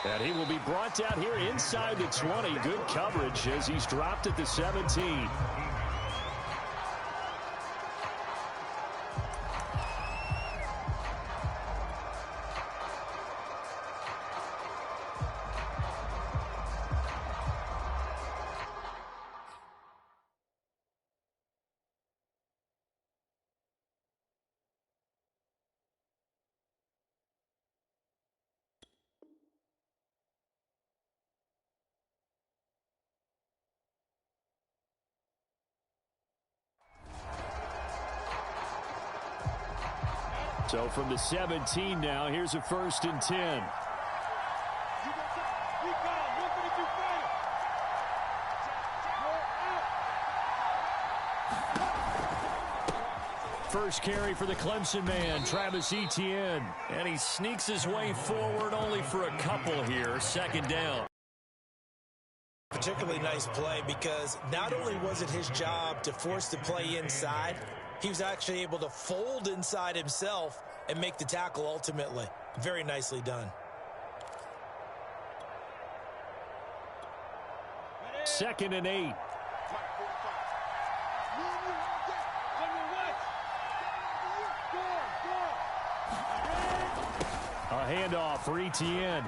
And he will be brought down here inside the 20. Good coverage as he's dropped at the 17. So from the 17 now, here's a 1st and 10. First carry for the Clemson man, Travis Etienne. And he sneaks his way forward only for a couple here. 2nd down. Particularly nice play because not only was it his job to force the play inside, he was actually able to fold inside himself and make the tackle ultimately. Very nicely done. 2nd and 8. A handoff for Etienne.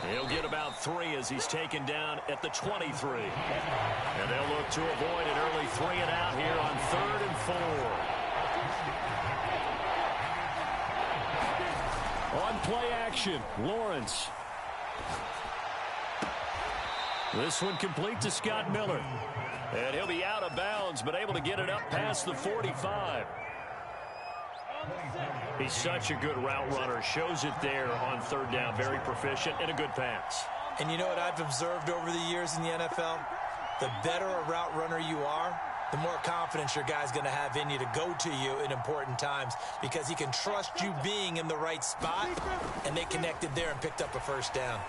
He'll get about 3 as he's taken down at the 23. And they'll look to avoid an early 3 and out here on 3rd and 4. On play action, Lawrence. This one complete to Scott Miller. And he'll be out of bounds, but able to get it up past the 45. He's such a good route runner. Shows it there on 3rd down. Very proficient and a good pass. And you know what I've observed over the years in the NFL? The better a route runner you are, the more confidence your guy's going to have in you to go to you in important times because he can trust you being in the right spot, and they connected there and picked up a 1st down.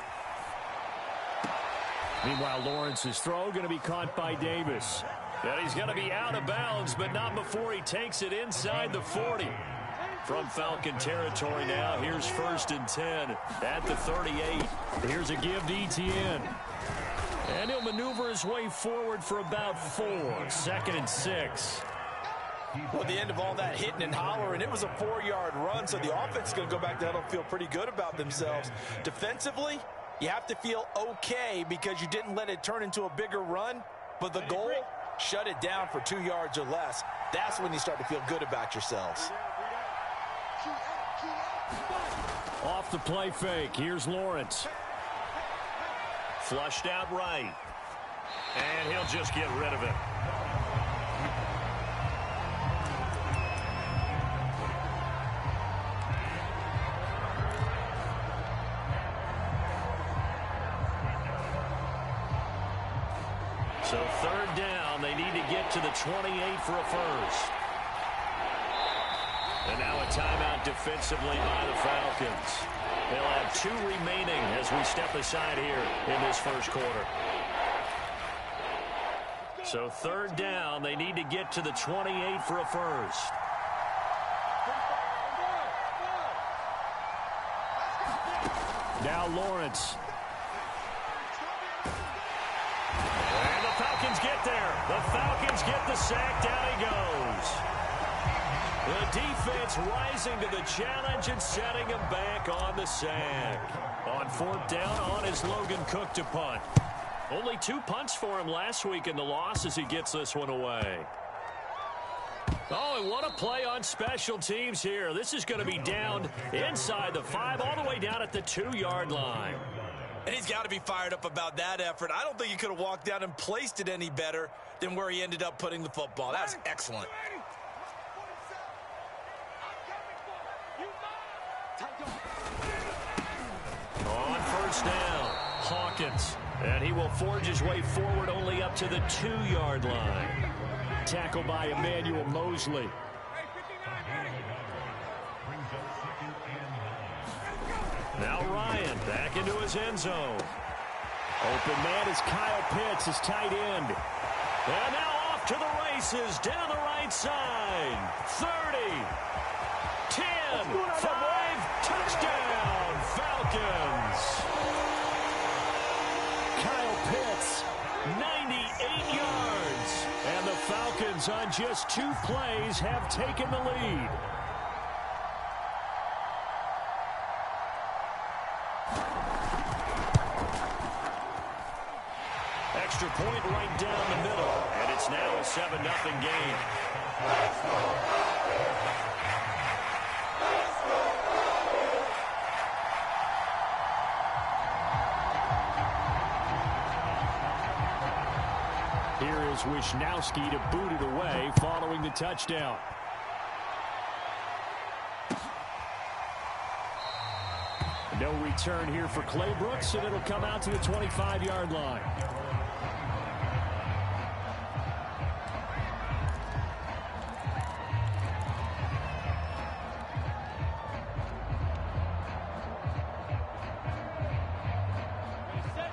Meanwhile, Lawrence's throw going to be caught by Davis. And he's going to be out of bounds, but not before he takes it inside the 40. From Falcon territory now, here's 1st and 10 at the 38. Here's a give to Etienne. And he'll maneuver his way forward for about 4. 2nd and 6. Well, at the end of all that hitting and hollering, it was a 4-yard run, so the offense is going to go back to that and feel pretty good about themselves. Defensively, you have to feel okay because you didn't let it turn into a bigger run, but the goal, shut it down for 2 yards or less. That's when you start to feel good about yourselves. Off the play fake, here's Lawrence. Flushed out right. And he'll just get rid of it. So 3rd down, they need to get to the 28 for a 1st. And now a timeout defensively by the Falcons. They'll have 2 remaining as we step aside here in this 1st quarter. So 3rd down, they need to get to the 28 for a 1st. Now Lawrence. And the Falcons get there. The Falcons get the sack. Down he goes. The defense rising to the challenge and setting him back on the sack. On 4th down, on is Logan Cook to punt. Only 2 punts for him last week in the loss as he gets this one away. Oh, and what a play on special teams here. This is going to be down inside the 5, all the way down at the 2-yard line. And he's got to be fired up about that effort. I don't think he could have walked down and placed it any better than where he ended up putting the football. That was excellent. On 1st down, Hawkins. And he will forge his way forward only up to the 2-yard line. Tackled by Emmanuel Mosley. Now Ryan back into his end zone. Open man is Kyle Pitts, his tight end. And now off to the races down the right side. 30, 10, 5, touchdown, Falcons. Falcons on just 2 plays have taken the lead. Extra point right down the middle, and it's now a 7-0 game. Here is Wisnowski to boot it away following the touchdown. No return here for Claybrooks, and it'll come out to the 25-yard line.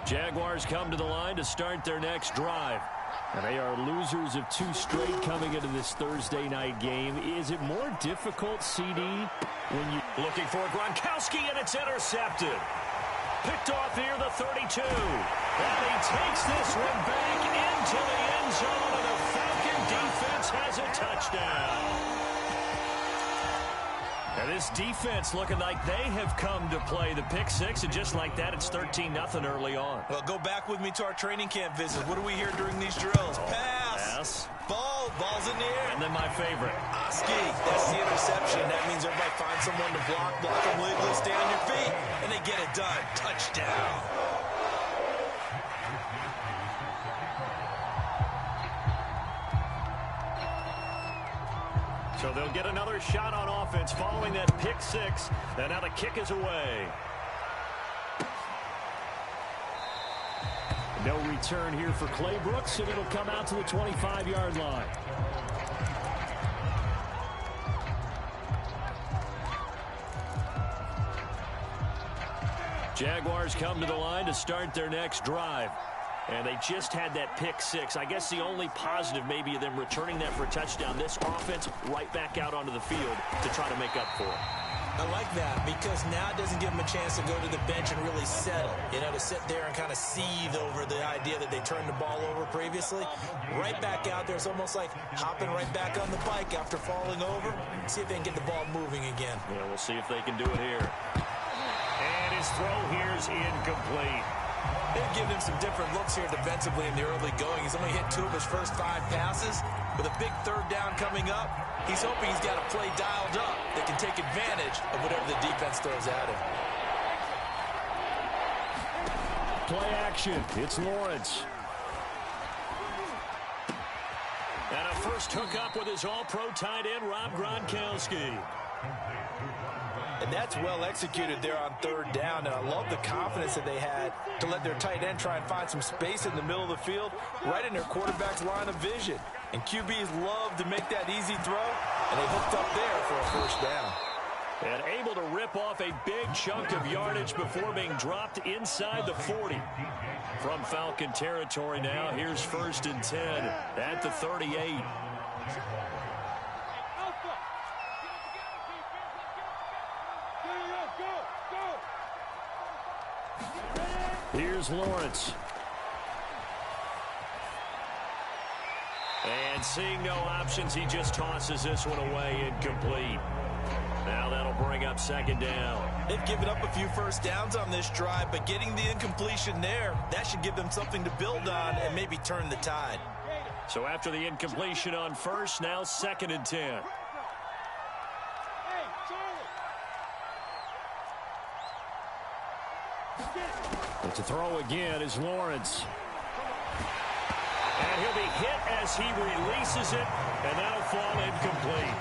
Jaguars come to the line to start their next drive. And they are losers of 2 straight coming into this Thursday night game. Is it more difficult, CD, when you... Looking for Gronkowski, and it's intercepted. Picked off here, the 32. And he takes this one back into the end zone, and the Falcon defense has a touchdown. And this defense looking like they have come to play the pick six, and just like that, it's 13-0 early on. Well, go back with me to our training camp visit. What do we hear during these drills? Pass. Ball's in the air. And then my favorite. Oski, that's the interception. That means everybody finds someone to block them legally, stay on your feet, and they get it done. Touchdown. So they'll get another shot on offense following that pick six. And now the kick is away. No return here for Claybrooks, and it'll come out to the 25-yard line. Jaguars come to the line to start their next drive. And they just had that pick six. I guess the only positive maybe of them returning that for a touchdown. This offense right back out onto the field to try to make up for it. I like that because now it doesn't give them a chance to go to the bench and really settle. You know, to sit there and kind of seethe over the idea that they turned the ball over previously. Right back out there. It's almost like hopping right back on the bike after falling over. See if they can get the ball moving again. Yeah, we'll see if they can do it here. And his throw here is incomplete. They've given him some different looks here defensively in the early going. He's only hit 2 of his first 5 passes. With a big third down coming up, he's hoping he's got a play dialed up that can take advantage of whatever the defense throws at him. Play action. It's Lawrence. And a first hookup with his all-pro tight end, Rob Gronkowski. And that's well executed there on third down. And I love the confidence that they had to let their tight end try and find some space in the middle of the field, right in their quarterback's line of vision. And QBs love to make that easy throw, and they hooked up there for a first down. And able to rip off a big chunk of yardage before being dropped inside the 40. From Falcon territory now, here's 1st and 10 at the 38. Here's Lawrence. And seeing no options, he just tosses this one away, incomplete. Now that'll bring up 2nd down. They've given up a few first downs on this drive, but getting the incompletion there, that should give them something to build on and maybe turn the tide. So after the incompletion on first, now 2nd and 10. But to throw again is Lawrence. And he'll be hit as he releases it, and that'll fall incomplete.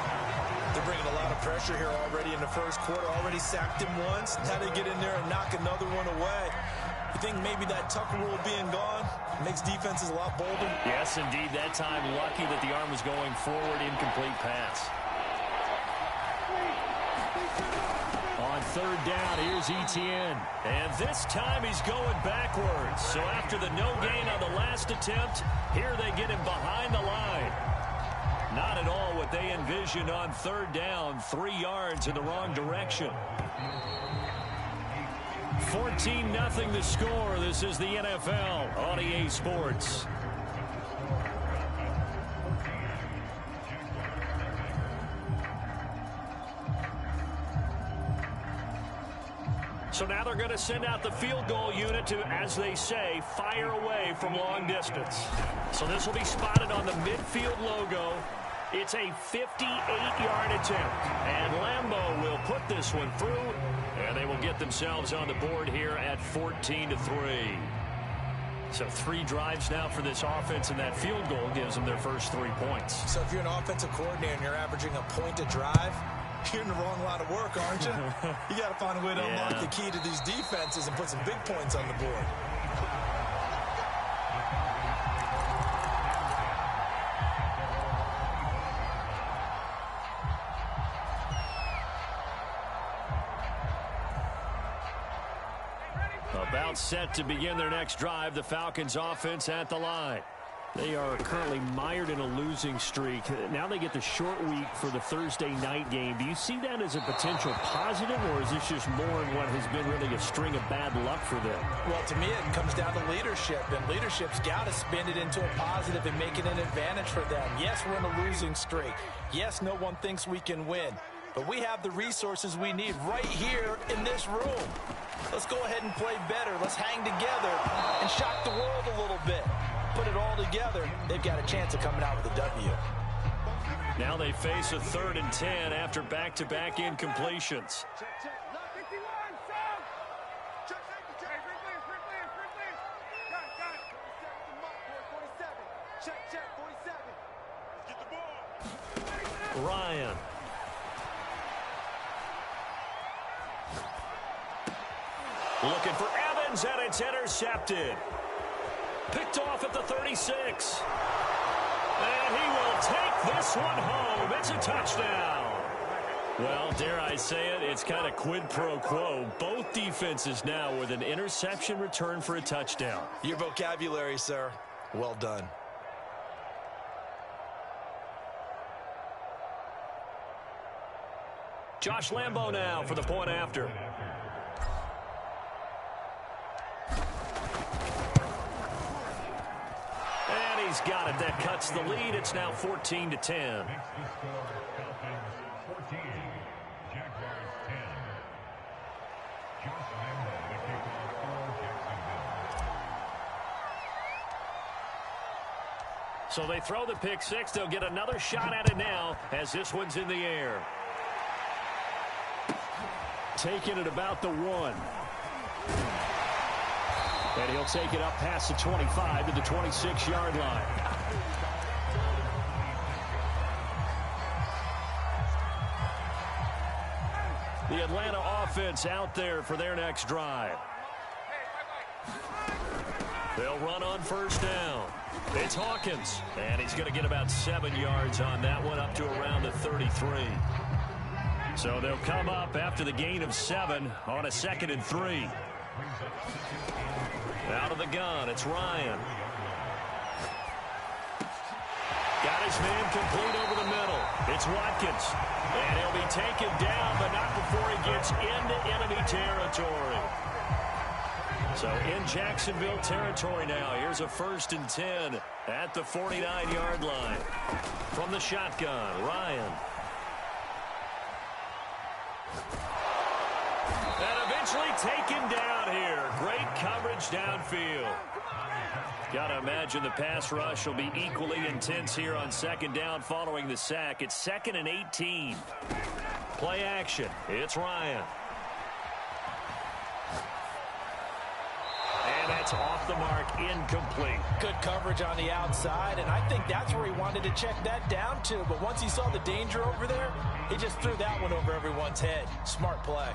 They're bringing a lot of pressure here already in the first quarter. Already sacked him once. Now they get in there and knock another one away. You think maybe that Tucker rule being gone makes defenses a lot bolder? Yes, indeed. That time lucky that the arm was going forward. Incomplete pass. On 3rd down, here's Etienne. And this time he's going backwards. So after the no gain on the last attempt, here they get him behind the line. Not at all what they envisioned on 3rd down. 3 yards in the wrong direction. 14-0 the score. This is the NFL on EA Sports. So now they're going to send out the field goal unit to, as they say, fire away from long distance. So this will be spotted on the midfield logo. It's a 58-yard attempt. And Lambeau will put this one through, and they will get themselves on the board here at 14-3. So 3 drives now for this offense, and that field goal gives them their first 3 points. So if you're an offensive coordinator and you're averaging a point a drive, you're in the wrong line of work, aren't you? You got to find a way to unlock the key to these defenses and put some big points on the board. About set to begin their next drive, the Falcons offense at the line. They are currently mired in a losing streak. Now they get the short week for the Thursday night game. Do you see that as a potential positive, or is this just more in what has been really a string of bad luck for them? Well, to me, it comes down to leadership, and leadership's got to spin it into a positive and make it an advantage for them. Yes, we're in a losing streak. Yes, no one thinks we can win, but we have the resources we need right here in this room. Let's go ahead and play better. Let's hang together and shock the world a little bit. Put it all together, they've got a chance of coming out with a W. Now they face a 3rd and 10 after back-to-back incompletions. Ryan. Looking for Evans, and it's intercepted. Picked off at the 36. And he will take this one home. It's a touchdown. Well, dare I say it, it's kind of quid pro quo. Both defenses now with an interception return for a touchdown. Your vocabulary, sir. Well done. Josh Lambeau now for the point after. He's got it. That cuts the lead. It's now 14-10. So they throw the pick six. They'll get another shot at it now as this one's in the air. Taking it about the 1. And he'll take it up past the 25 to the 26-yard line. The Atlanta offense out there for their next drive. They'll run on first down. It's Hawkins, and he's going to get about 7 yards on that one, up to around the 33. So they'll come up after the gain of 7 on a 2nd and 3. Out of the gun, it's Ryan. Got his man complete over the middle. It's Watkins. And he'll be taken down, but not before he gets into enemy territory. So in Jacksonville territory now. Here's a 1st and 10 at the 49-yard line. From the shotgun, Ryan. And eventually taken down here. Great coverage downfield. Got to imagine the pass rush will be equally intense here on 2nd down following the sack. It's 2nd and 18. Play action. It's Ryan. And that's off the mark, incomplete. Good coverage on the outside, and I think that's where he wanted to check that down to. But once he saw the danger over there, he just threw that one over everyone's head. Smart play.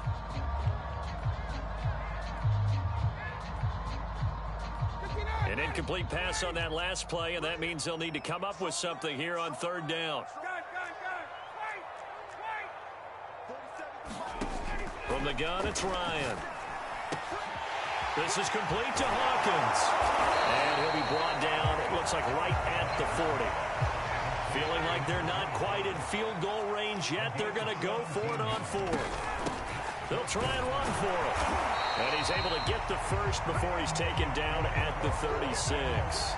An incomplete pass on that last play, and that means they'll need to come up with something here on 3rd down. From the gun, it's Ryan. This is complete to Hawkins. And he'll be brought down, it looks like right at the 40. Feeling like they're not quite in field goal range yet. They're going to go for it on 4th. They'll try and run for it. And he's able to get the first before he's taken down at the 36.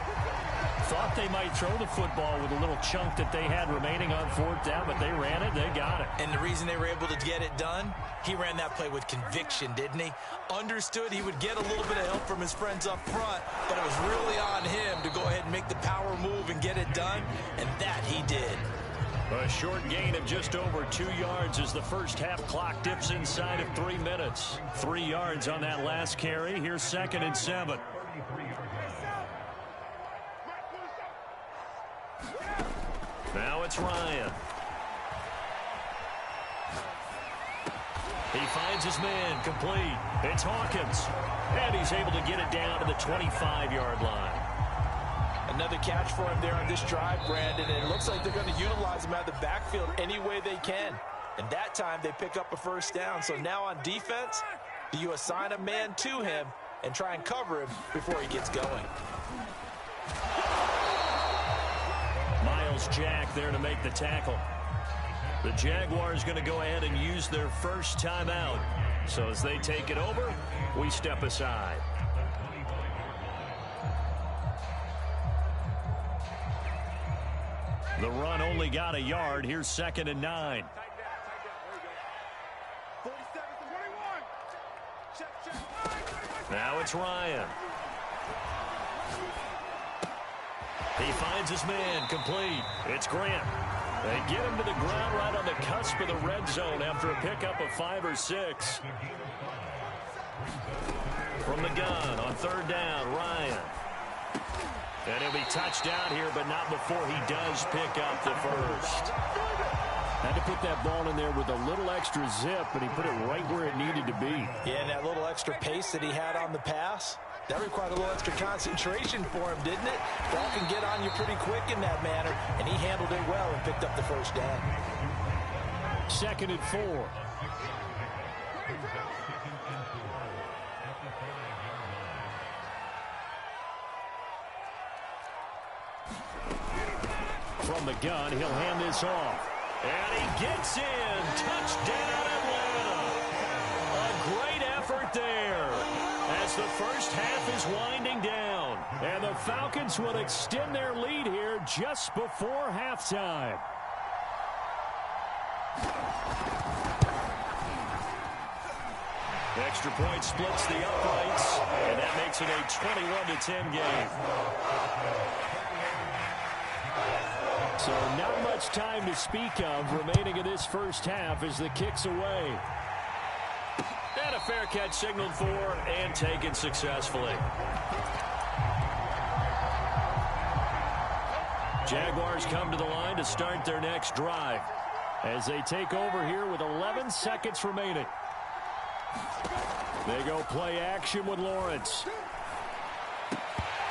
Thought they might throw the football with a little chunk that they had remaining on fourth down, but they ran it, they got it. And the reason they were able to get it done, he ran that play with conviction, didn't he? Understood he would get a little bit of help from his friends up front, but it was really on him to go ahead and make the power move and get it done, and that he did. A short gain of just over 2 yards as the first half clock dips inside of 3 minutes. 3 yards on that last carry. Here's 2nd and 7. Now it's Ryan. He finds his man, complete. It's Hawkins. And he's able to get it down to the 25-yard line. Another catch for him there on this drive, Brandon, and it looks like they're going to utilize him out of the backfield any way they can. And that time they pick up a first down. So now on defense, do you assign a man to him and try and cover him before he gets going? Miles Jack there to make the tackle. The Jaguars going to go ahead and use their first timeout. So as they take it over, we step aside. The run only got a yard. Here's 2nd and 9. Now it's Ryan. He finds his man, complete. It's Grant. They get him to the ground right on the cusp of the red zone after a pickup of 5 or 6. From the gun on 3rd down, Ryan. And he'll be touched down here, but not before he does pick up the first. Had to put that ball in there with a little extra zip, and he put it right where it needed to be. Yeah, and that little extra pace that he had on the pass, that required a little extra concentration for him, didn't it? Ball can get on you pretty quick in that manner, and he handled it well and picked up the first down. 2nd and 4. From the gun, he'll hand this off. And he gets in. Touchdown, Atlanta. A great effort there as the first half is winding down. And the Falcons will extend their lead here just before halftime. Extra point splits the uprights, and that makes it a 21-10 game. So not much time to speak of remaining in this first half as the kick's away. And a fair catch signaled for and taken successfully. Jaguars come to the line to start their next drive as they take over here with 11 seconds remaining. They go play action with Lawrence.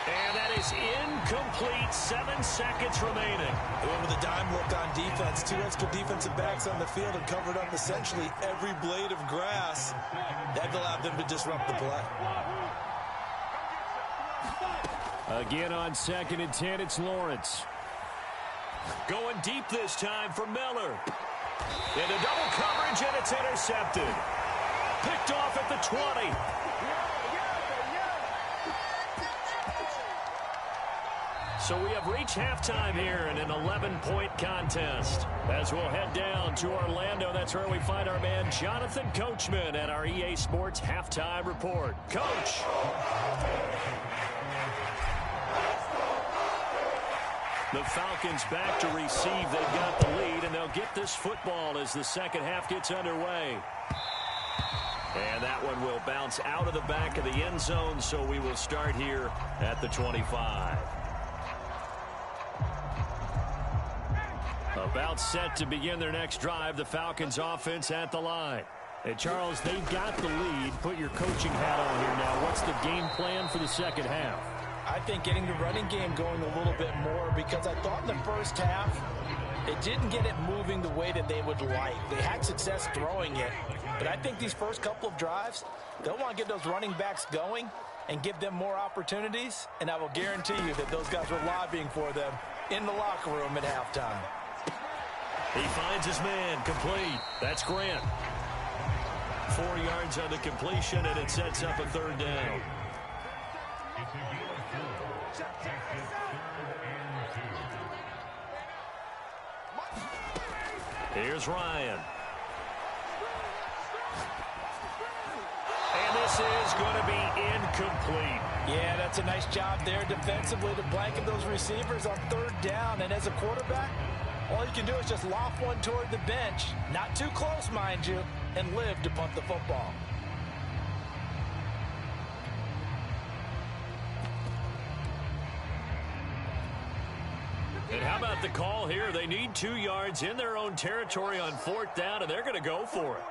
And that is incomplete. 7 seconds remaining. They went with a dime look on defense. 2 extra defensive backs on the field and covered up essentially every blade of grass. That allowed them to disrupt the play. Again on 2nd and 10, it's Lawrence. Going deep this time for Miller. Into double coverage, and it's intercepted. Picked off at the 20. So we have reached halftime here in an 11-point contest. As we'll head down to Orlando, that's where we find our man Jonathan Coachman at our EA Sports Halftime Report. Coach. The Falcons back to receive. They've got the lead, and they'll get this football as the second half gets underway. And that one will bounce out of the back of the end zone, so we will start here at the 25. About set to begin their next drive, the Falcons offense at the line. And Charles, they've got the lead. Put your coaching hat on here now. What's the game plan for the second half? I think getting the running game going a little bit more, because I thought in the first half it didn't get it moving the way that they would like. They had success throwing it, but I think these first couple of drives, they'll want to get those running backs going and give them more opportunities, and I will guarantee you that those guys were lobbying for them in the locker room at halftime. He finds his man, complete. That's Grant. 4 yards on the completion, and it sets up a third down. Here's Ryan. And this is going to be incomplete. Yeah, that's a nice job there defensively to blanket those receivers on third down. And as a quarterback, all you can do is just loft one toward the bench, not too close, mind you, and live to punt the football. And how about the call here? They need 2 yards in their own territory on fourth down, and they're going to go for it.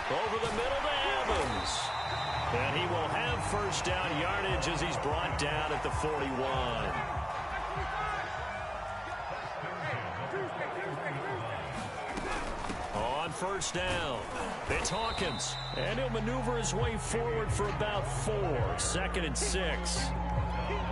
Over the middle to Evans. And he will have first down yardage as he's brought down at the 41. On first down, it's Hawkins. And he'll maneuver his way forward for about 4. 2nd and 6.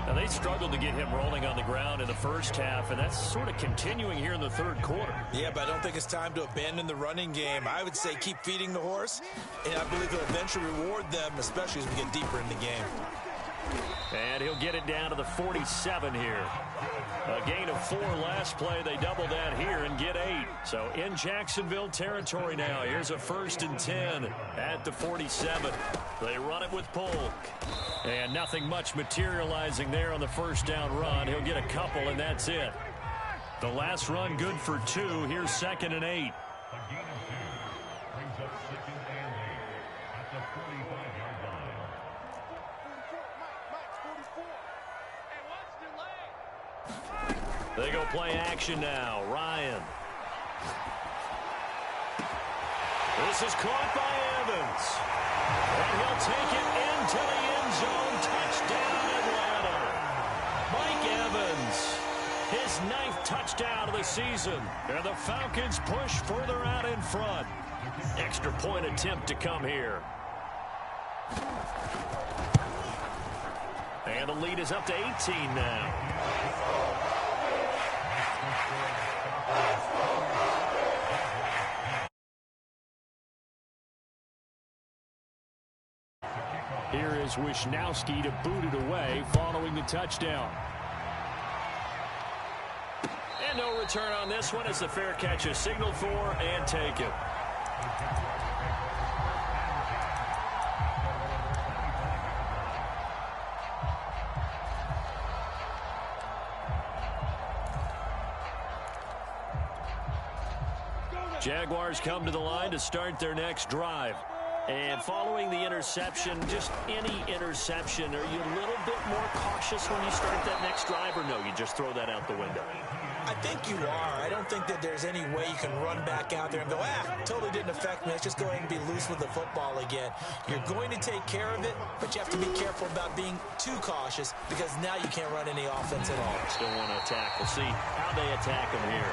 Now, they struggled to get him rolling on the ground in the first half, and that's sort of continuing here in the third quarter. Yeah, but I don't think it's time to abandon the running game. I would say keep feeding the horse, and I believe he'll eventually reward them, especially as we get deeper in the game. And he'll get it down to the 47 here. A gain of 4 last play. They double that here and get 8. So in Jacksonville territory now. Here's a 1st and 10 at the 47. They run it with Polk. And nothing much materializing there on the first down run. He'll get a couple, and that's it. The last run good for 2. Here's 2nd and 8. They go play action now. Ryan. This is caught by Evans. And he'll take it into the end zone. Touchdown, Atlanta. Mike Evans. His 9th touchdown of the season. And the Falcons push further out in front. Extra point attempt to come here. And the lead is up to 18 now. Here is Wisnowski to boot it away following the touchdown. And no return on this one as the fair catch is signaled for and taken. Jaguars come to the line to start their next drive. And following the interception, just any interception, are you a little bit more cautious when you start that next drive, or no, you just throw that out the window? I think you are. I don't think that there's any way you can run back out there and go, totally didn't affect me. Let's just go ahead and be loose with the football again. You're going to take care of it, but you have to be careful about being too cautious because now you can't run any offense at all. Still want to attack. We'll see how they attack him here.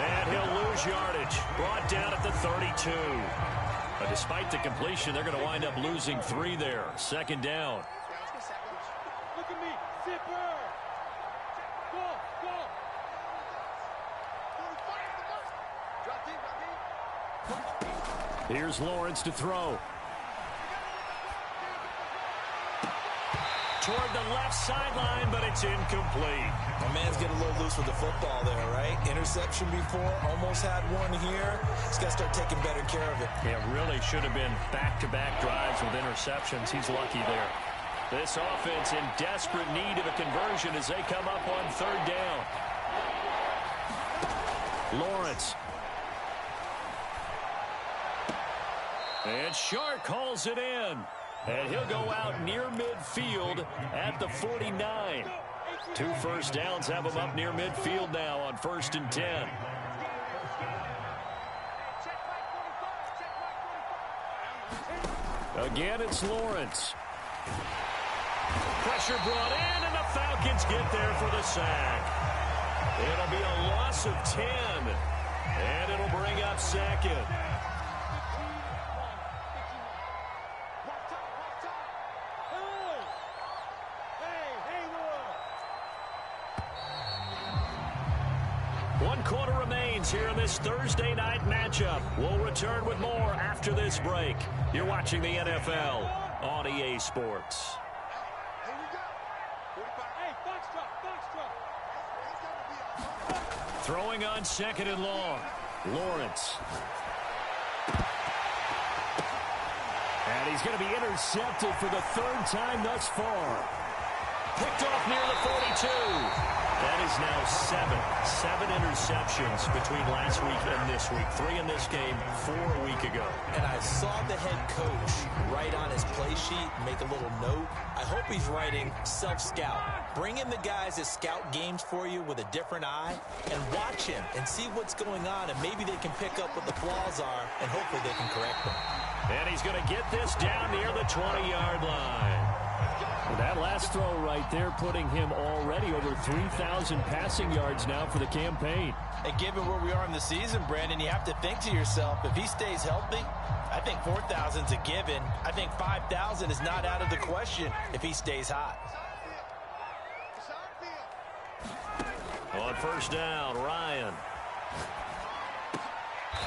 And he'll lose yardage. Brought down at the 32. But despite the completion, they're going to wind up losing 3 there. 2nd down. Look at me. Zipper. Go, go. Here's Lawrence to throw. Toward the left sideline, but it's incomplete. My man's getting a little loose with the football there, right? Interception before, almost had one here. He's got to start taking better care of it. Yeah, really should have been back-to-back drives with interceptions. He's lucky there. This offense in desperate need of a conversion as they come up on 3rd down. Lawrence. And Shark hauls it in. And he'll go out near midfield at the 49. 2 first downs have him up near midfield now on 1st and 10. Again, it's Lawrence. Pressure brought in, and the Falcons get there for the sack. It'll be a loss of 10, and it'll bring up 2nd. One quarter remains here in this Thursday night matchup. We'll return with more after this break. You're watching the NFL on EA Sports. Here we go. 45. Hey, box drop. Throwing on second and long. Lawrence. And he's going to be intercepted for the third time thus far. Picked off near the 42. That is now seven interceptions between last week and this week. 3 in this game, 4 a week ago. And I saw the head coach write on his play sheet, make a little note. I hope he's writing self-scout. Bring in the guys that scout games for you with a different eye and watch him and see what's going on, and maybe they can pick up what the flaws are, and hopefully they can correct them. And he's going to get this down near the 20-yard line. That last throw right there putting him already over 3,000 passing yards now for the campaign. And given where we are in the season, Brandon, you have to think to yourself, if he stays healthy, I think 4,000 is a given. I think 5,000 is not out of the question if he stays hot. On first down, Ryan.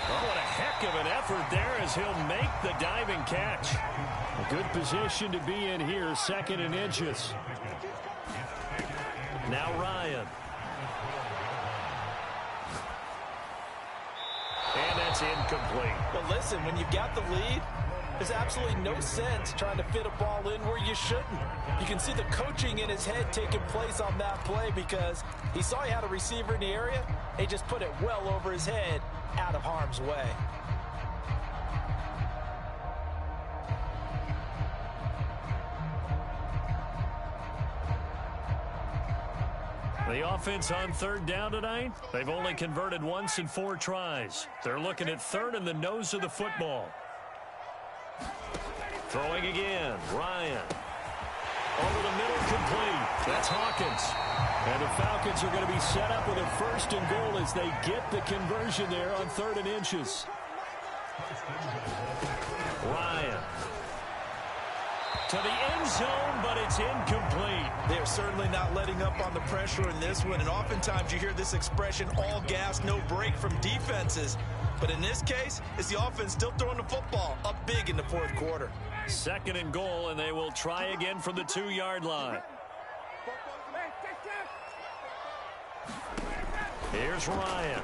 Oh, what a heck of an effort there as he'll make the diving catch. A good position to be in here, 2nd and inches. Now Ryan. And that's incomplete. But listen, when you've got the lead, there's absolutely no sense trying to fit a ball in where you shouldn't. You can see the coaching in his head taking place on that play because he saw he had a receiver in the area. He just put it well over his head, out of harm's way. The offense on third down tonight, they've only converted once in 4 tries. They're looking at third in the nose of the football. Throwing again, Ryan. Over the middle, complete. That's Hawkins. And the Falcons are going to be set up with a 1st and goal as they get the conversion there on 3rd and inches. Ryan. To the end zone, but it's incomplete. They're certainly not letting up on the pressure in this one, and oftentimes you hear this expression, all gas, no break from defenses. But in this case, it's the offense still throwing the football up big in the 4th quarter. 2nd and goal, and they will try again from the 2-yard line. Here's Ryan.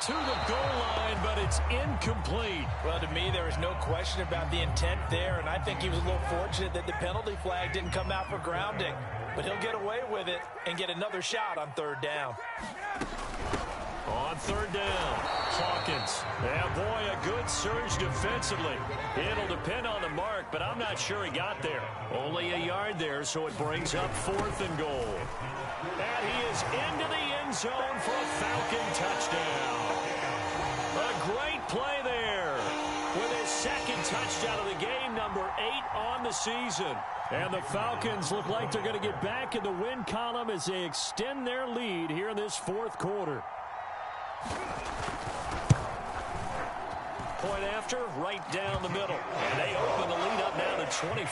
To the goal line, but it's incomplete. Well, to me, there is no question about the intent there, and I think he was a little fortunate that the penalty flag didn't come out for grounding. But he'll get away with it and get another shot on 3rd down. On 3rd down, Hawkins. Yeah, boy, a good surge defensively. It'll depend on the mark, but I'm not sure he got there. Only a yard there, so it brings up 4th and goal. And he is into the end zone for a Falcon touchdown. A great play there with his 2nd touchdown of the game, number 8 on the season. And the Falcons look like they're going to get back in the win column as they extend their lead here in this 4th quarter. Point after, right down the middle. And they open the lead up now to 25.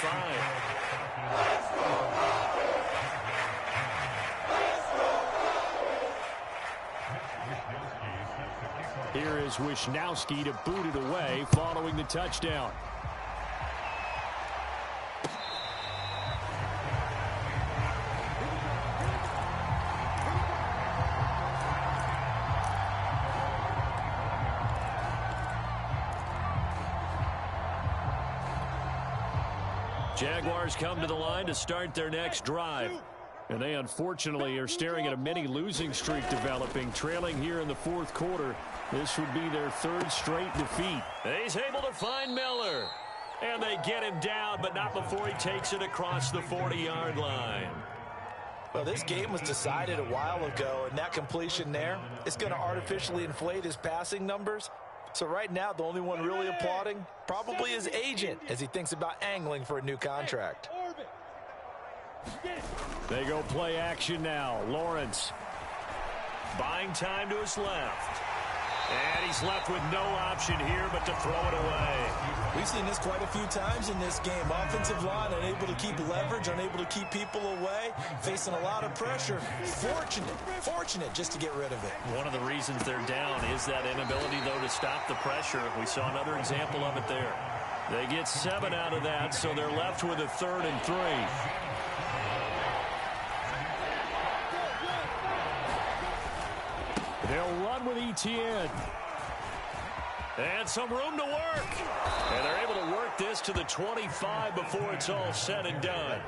Here is Wisnowski to boot it away following the touchdown. Jaguars come to the line to start their next drive. And they unfortunately are staring at a mini losing streak developing, trailing here in the 4th quarter. This would be their 3rd straight defeat. He's able to find Miller. And they get him down, but not before he takes it across the 40-yard line. Well, this game was decided a while ago, and that completion there is going to artificially inflate his passing numbers. So right now, the only one really applauding probably his agent as he thinks about angling for a new contract. They go play action now. Lawrence buying time to his left. And he's left with no option here but to throw it away. We've seen this quite a few times in this game. Offensive line unable to keep leverage, unable to keep people away, facing a lot of pressure. Fortunate just to get rid of it. One of the reasons they're down is that inability, though, to stop the pressure. We saw another example of it there. They get 7 out of that, so they're left with a 3rd and 3. They'll run with Etienne. And some room to work. And they're able to work this to the 25 before it's all said and done.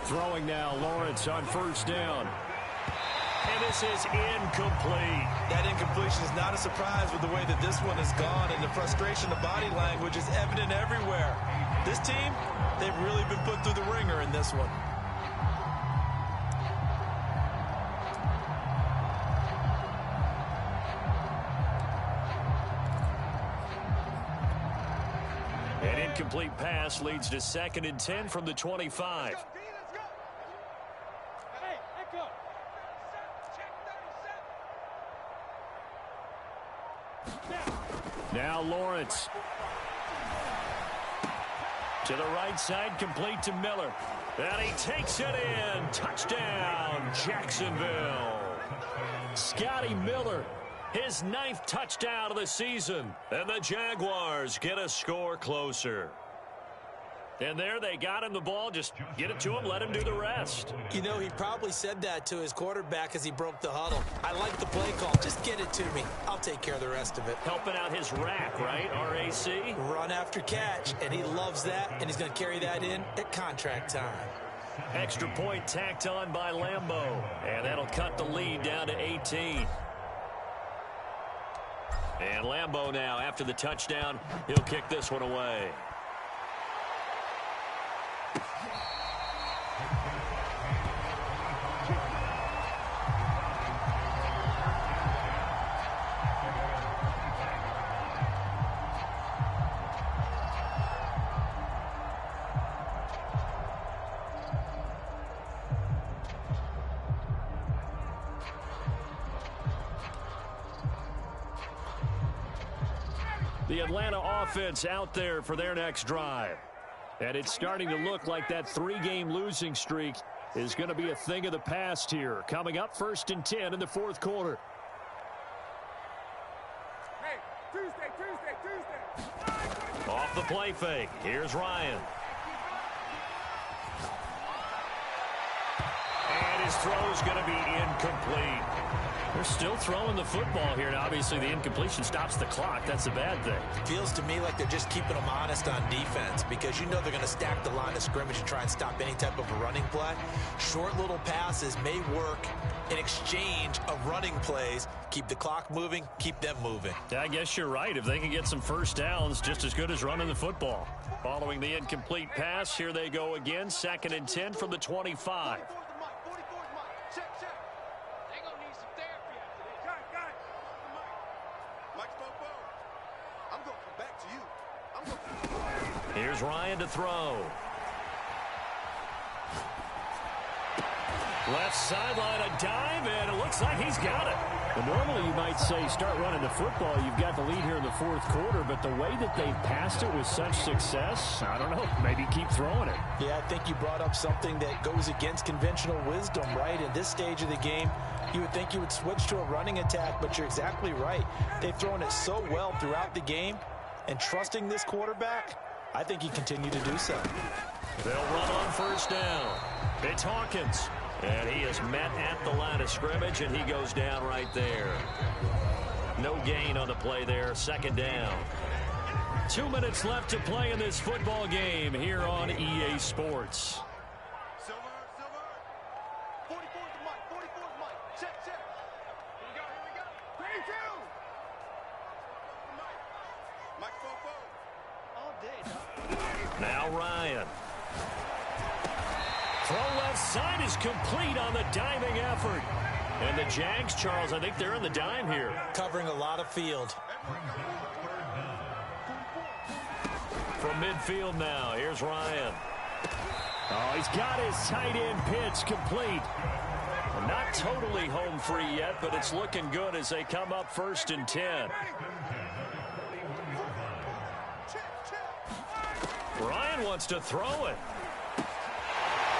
Throwing now, Lawrence on 1st down. And this is incomplete. That incompletion is not a surprise with the way that this one has gone, and the frustration, the body language is evident everywhere. This team, they've really been put through the ringer in this one. An incomplete pass leads to 2nd and 10 from the 25. Now Lawrence. To the right side, complete to Miller. And he takes it in. Touchdown, Jacksonville. Scotty Miller, his 9th touchdown of the season. And the Jaguars get a score closer. And there they got him the ball. Just get it to him, let him do the rest. You know, he probably said that to his quarterback as he broke the huddle. I like the play call. Just get it to me. I'll take care of the rest of it. Helping out his rack, right? R-A-C? Run after catch, and he loves that, and he's going to carry that in at contract time. Extra point tacked on by Lambeau. And that'll cut the lead down to 18. And Lambeau now, after the touchdown, he'll kick this one away. The Atlanta offense out there for their next drive. And it's starting to look like that 3-game losing streak is going to be a thing of the past here. Coming up, 1st and 10 in the 4th quarter. Hey, Tuesday. Off the play fake. Here's Ryan. And his throw's going to be incomplete. They're still throwing the football here, and obviously the incompletion stops the clock. That's a bad thing. Feels to me like they're just keeping them honest on defense because you know they're going to stack the line of scrimmage and try and stop any type of a running play. Short little passes may work in exchange of running plays. Keep the clock moving, keep them moving. I guess you're right. If they can get some 1st downs, just as good as running the football. Following the incomplete pass, here they go again. 2nd and 10 from the 25. Here's Ryan to throw. Left sideline, a dive, and it looks like he's got it. Well, normally you might say start running the football. You've got the lead here in the 4th quarter, but the way that they've passed it with such success, I don't know, maybe keep throwing it. Yeah, I think you brought up something that goes against conventional wisdom, right? In this stage of the game, you would think you would switch to a running attack, but you're exactly right. They've thrown it so well throughout the game, and trusting this quarterback, I think he continued to do so. They'll run on 1st down. It's Hawkins. And he is met at the line of scrimmage, and he goes down right there. No gain on the play there. 2nd down. 2 minutes left to play in this football game here on EA Sports. Silver. 44's the mic. 44's the mic. Check. Here we go. 32. Mike 44. All day. Now Ryan. Throw left side is complete on the diving effort. And the Jags, Charles, I think they're in the dime here. Covering a lot of field. From midfield now, here's Ryan. Oh, he's got his tight end pitch complete. totally home free yet, but it's looking good as they come up 1st and 10. Ryan wants to throw it.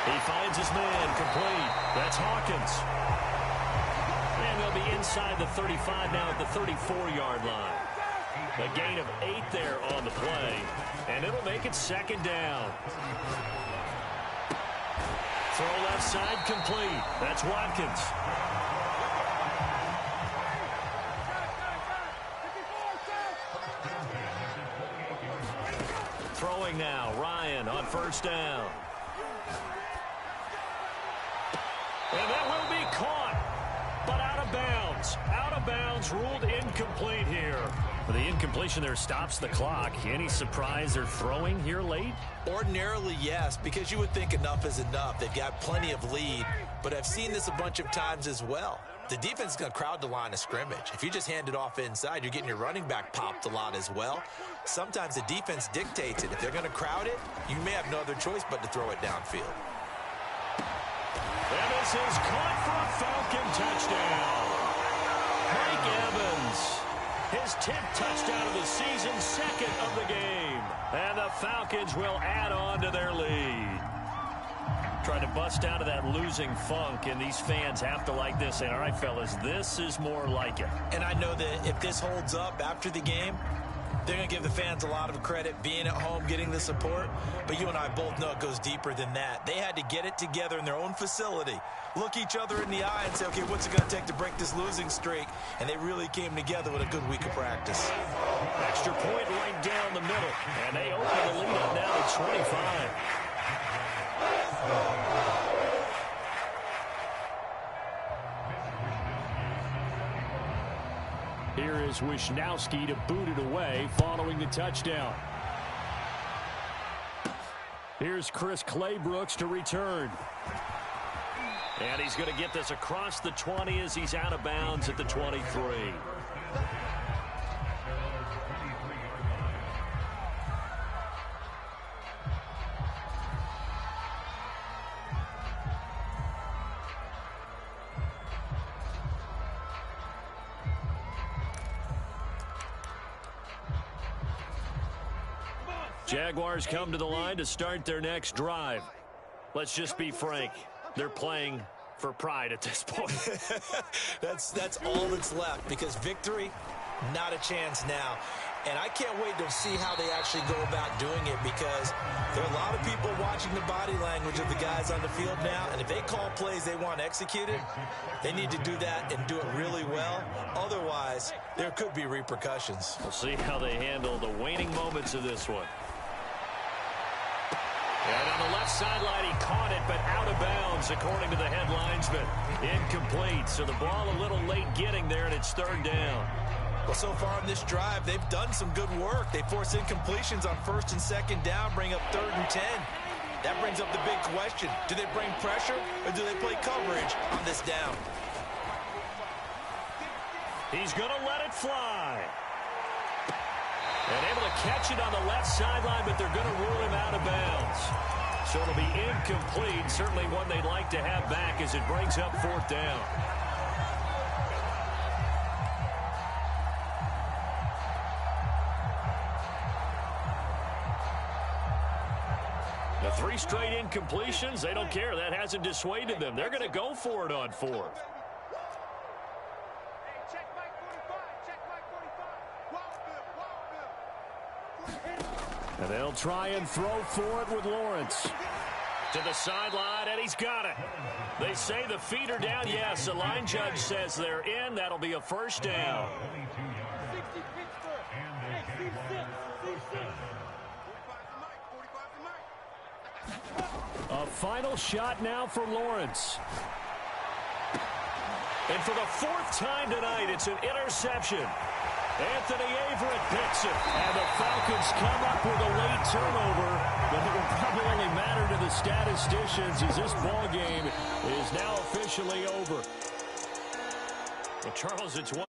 He finds his man complete. That's Hawkins. And they'll be inside the 35 now at the 34-yard line. A gain of 8 there on the play, and it'll make it 2nd down. Throw left side complete. That's Watkins. Throwing now, Ryan on 1st down. And that will be caught, but out of bounds. Out of bounds, ruled incomplete here. The incompletion there stops the clock. Any surprise they're throwing here late? Ordinarily, yes, because you would think enough is enough. They've got plenty of lead, but I've seen this a bunch of times as well. The defense is going to crowd the line of scrimmage. If you just hand it off inside, you're getting your running back popped a lot as well. Sometimes the defense dictates it. If they're going to crowd it, you may have no other choice but to throw it downfield. And this is caught for a Falcon touchdown. Mike Evans, his 10th touchdown of the season, 2nd of the game. And the Falcons will add on to their lead. Trying to bust out of that losing funk, and these fans have to like this. And all right, fellas, this is more like it. And I know that if this holds up after the game, they're going to give the fans a lot of credit, being at home, getting the support. But you and I both know it goes deeper than that. They had to get it together in their own facility, look each other in the eye and say, okay, what's it going to take to break this losing streak? And they really came together with a good week of practice. Extra point right down the middle. And they open the lead up now to 25. Here is Wisnowski to boot it away following the touchdown. Here's Chris Claybrooks to return. And he's going to get this across the 20 as he's out of bounds at the 23. Jaguars come to the line to start their next drive. Let's just be frank. They're playing for pride at this point. That's all that's left, because victory, not a chance now. And I can't wait to see how they actually go about doing it, because there are a lot of people watching the body language of the guys on the field now, and if they call plays they want executed, they need to do that and do it really well. Otherwise, there could be repercussions. We'll see how they handle the waning moments of this one. And on the left sideline, he caught it, but out of bounds, according to the head linesman. Incomplete, so the ball a little late getting there, and it's 3rd down. Well, so far in this drive, they've done some good work. They force incompletions on 1st and 2nd down, bring up 3rd and 10. That brings up the big question. Do they bring pressure, or do they play coverage on this down? He's going to let it fly. And able to catch it on the left sideline, but they're going to rule him out of bounds. So it'll be incomplete. Certainly one they'd like to have back as it brings up 4th down. The 3 straight incompletions, they don't care. That hasn't dissuaded them. They're going to go for it on 4th. And they'll try and throw for it with Lawrence. To the sideline, and he's got it. They say the feet are down. Yes, the line judge says they're in. That'll be a 1st down. A final shot now for Lawrence. And for the 4th time tonight, it's an interception. Anthony Averett picks it. And the Falcons come up with a late turnover, but it will probably only matter to the statisticians as this ball game is now officially over. Well, Charles, it's one